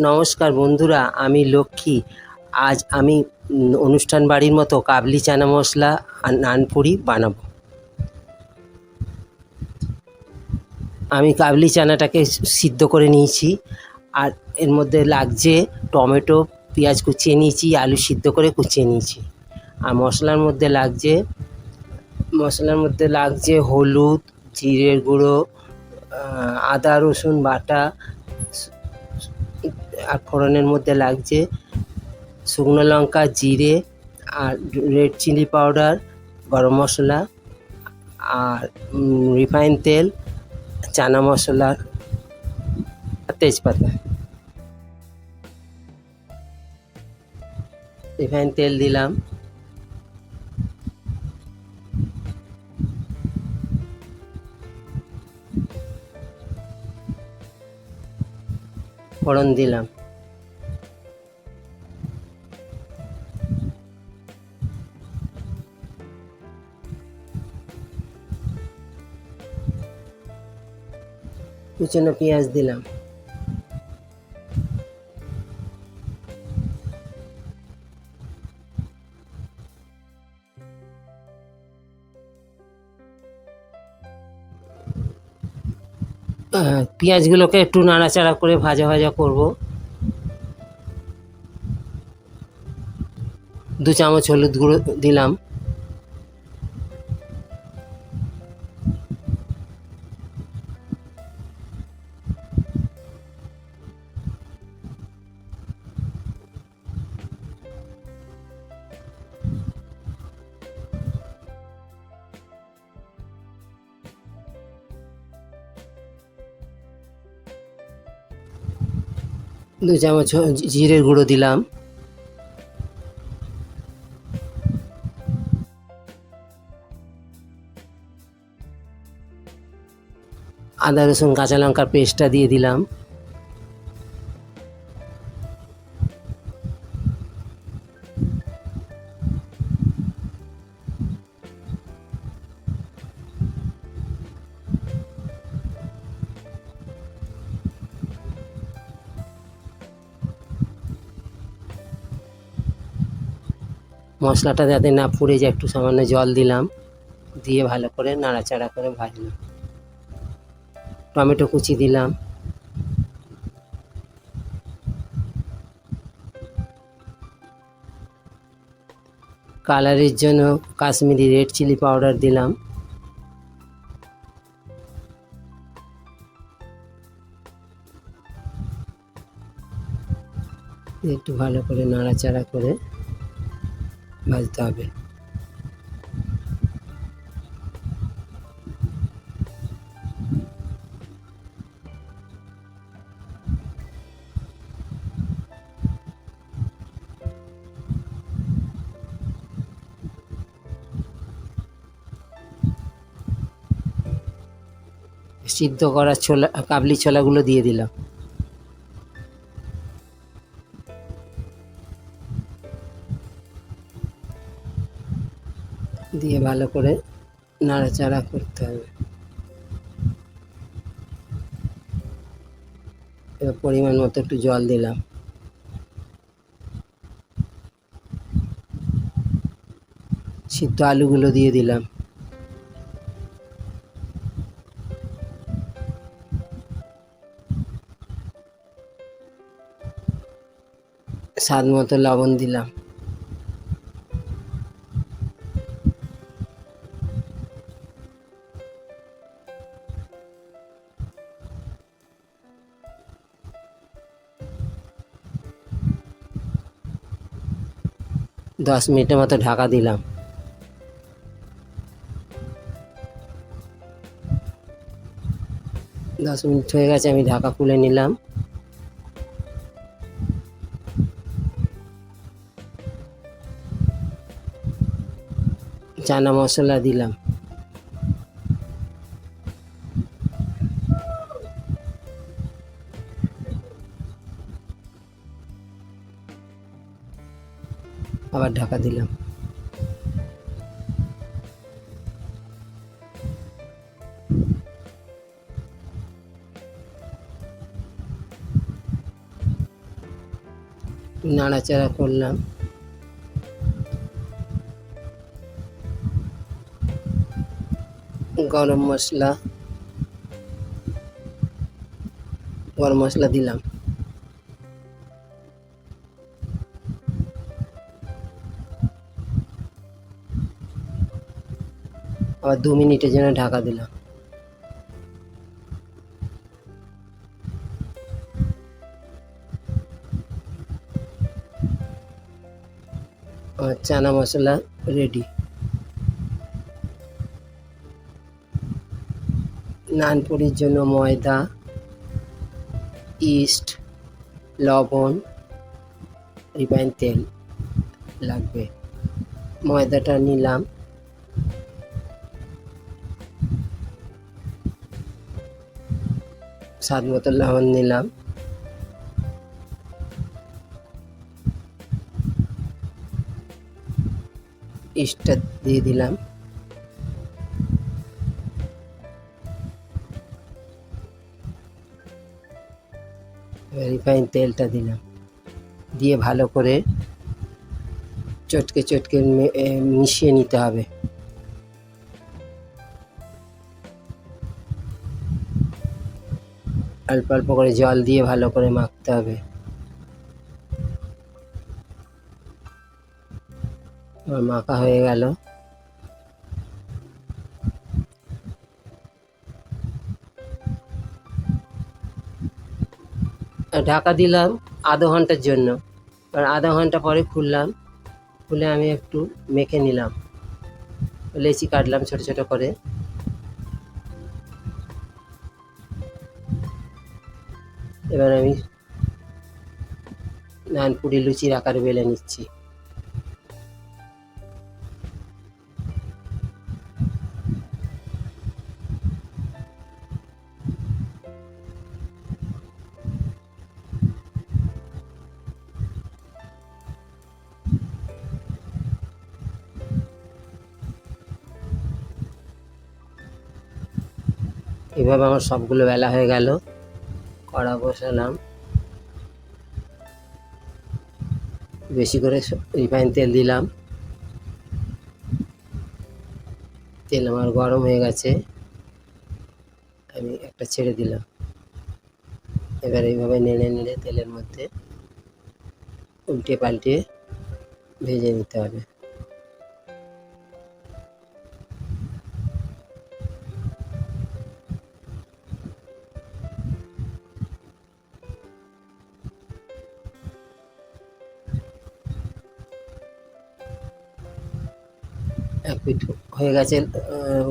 নমস্কার বন্ধুরা, আমি লক্ষ্মী। আজ আমি অনুষ্ঠান বাড়ির মতো কাবলি চানা মশলা আর নানপুরি বানাবো। আমি কাবলি চানাটাকে সিদ্ধ করে নিয়েছি, আর এর মধ্যে লাগছে টমেটো, পেঁয়াজ কুচিয়ে নিয়েছি, আলু সিদ্ধ করে কুচিয়ে নিয়েছি। আর মশলার মধ্যে লাগছে হলুদ, জিরের গুঁড়ো, আদা রসুন বাটা, আর ফোড়নের মধ্যে লাগছে শুকনো লঙ্কা, জিরে, আর রেড চিলি পাউডার, গরম মশলা, আর রিফাইন তেল, চানা মশলা, তেজপাতা। রিফাইন তেল দিলাম, ফোড়ন দিলাম, কুচনো পেঁয়াজ দিলাম, পেঁয়াজগুলোকে একটু নাড়াচাড়া করে ভাজা ভাজা করব। 2 চামচ হলুদ গুঁড়ো দিলাম, 2 চামচ জিরের গুঁড়ো দিলাম, আদা রসুন কাঁচা লঙ্কার পেস্টটা দিয়ে দিলাম, মশলাটা যাতে না পুড়ে যায় একটু সামান্য জল দিলাম, দিয়ে ভালো করে নাড়াচাড়া করে ভাজলাম। টমেটো কুচি দিলাম, কালারের জন্য কাশ্মীরি রেড চিলি পাউডার দিলাম, একটু ভালো করে নাড়াচাড়া করে ভাজতে হবে। সিদ্ধ করা ছোলা, কাবলি ছোলাগুলো দিয়ে দিলাম, দিয়ে ভালো করে নাড়াচাড়া করতে হবে। এবার পরিমাণ মতো একটু জল দিলাম, সিদ্ধ আলুগুলো দিয়ে দিলাম, স্বাদ মতো লবণ দিলাম, দশ মিনিটের মতো ঢাকা দিলাম। 10 মিনিট হয়ে গেছে, আমি ঢাকা খুলে নিলাম। চানা মশলা দিলাম, আবার ঢাকা দিলাম। নাড়াচাড়া করলাম। গরম মশলা দিলাম। আবার 2 মিনিটের জন্য ঢাকা দিলাম। আমার চানা মশলা রেডি। নান পুরির জন্য ময়দা, ইস্ট, লবণ, রিফাইন তেল লাগবে। ময়দাটা নিলাম, স্বাদ মতো লবণ নিলাম, ইস্টটা দিয়ে দিলাম, রিফাইন তেলটা দিলাম, দিয়ে ভালো করে চটকে চটকে মিশিয়ে নিতে হবে। অল্প অল্প করে জল দিয়ে ভালো করে মাখতে হবে। মাখা হয়ে গেল। ঢাকা দিলাম আধা ঘন্টার জন্য। আর আধা ঘন্টা পরে খুলে আমি একটু মেখে নিলাম। লেচি কাটলাম ছোট ছোট করে। এবার আমি নান পুরি লুচির আকারে বেলে নিচ্ছি। এভাবে আমার সবগুলো বেলা হয়ে গেল। কড়া বসালাম, বেশি করে রিফাইন তেল দিলাম। তেল আমার গরম হয়ে গেছে, আমি একটা ছেড়ে দিলাম। এবার এইভাবে নেড়ে নেড়ে তেলের মধ্যে উল্টে পাল্টে ভেজে নিতে হবে। এক পিঠ হয়ে গেছে,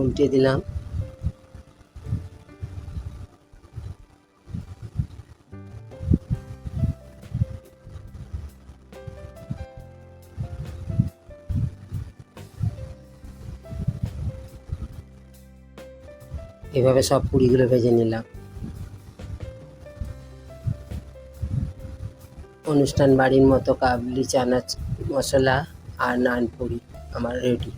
উল্টে দিলাম। এভাবে সব পুরিগুলো ভেজে নিলাম। অনুষ্ঠান বাড়ির মতো কাবলি চানা মশলা আর নান পুরি আমার রেডি।